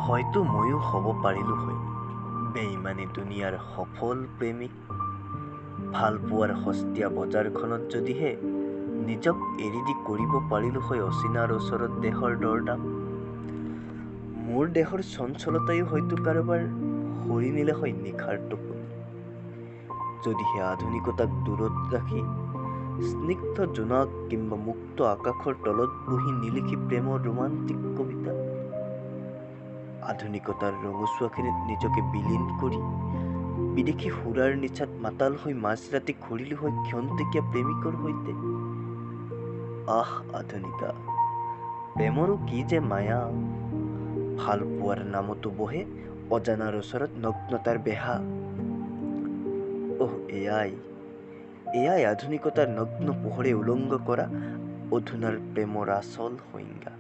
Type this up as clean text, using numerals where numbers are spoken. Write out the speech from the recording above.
হয়তো ময়ো হ'ব পাৰিলো হয় বেইমানি দুনিয়াৰ সফল প্ৰেমিক। ভালপোৱাৰ সস্তীয়া বজাৰখনত যদিহে নিজক এৰি দি কৰিব পাৰিলো হয় অচিনাৰ ওচৰত দেহৰ দৰদাম। মোৰ দেহৰ চঞ্চলতায়ো হয়তো কাৰোবাৰ হৰি নিলে হয় নিশাৰ টোপনি। যদিহে আধুনিকতাক দূৰত ৰাখি স্নিগ্ধ জোনাক কিম্বা মুক্ত আকাশৰ তলত বহি নিলিখি প্ৰেমৰ ৰোমান্টিক কবিতা। আধুনিকতাৰ ৰঙচুৱাখিনিত নিজকে বিলীন কৰি বিদেশী সুৰাৰ নিচাত মাতাল হৈ মাজৰাতি ঘূৰিলো হয় ক্ষন্তেকীয়া প্ৰেমিকৰ সৈতে। আহ আধুনিকা, প্ৰেমৰো কি যে মায়া। ভাল পোৱাৰ নামতো বহে অজানাৰ ওচৰত নগ্নতাৰ বেহা। এয়াই আধুনিকতাৰ নগ্ন পোহৰে উলংগ কৰা অধুনাৰ প্ৰেমৰ আচল সংজ্ঞা।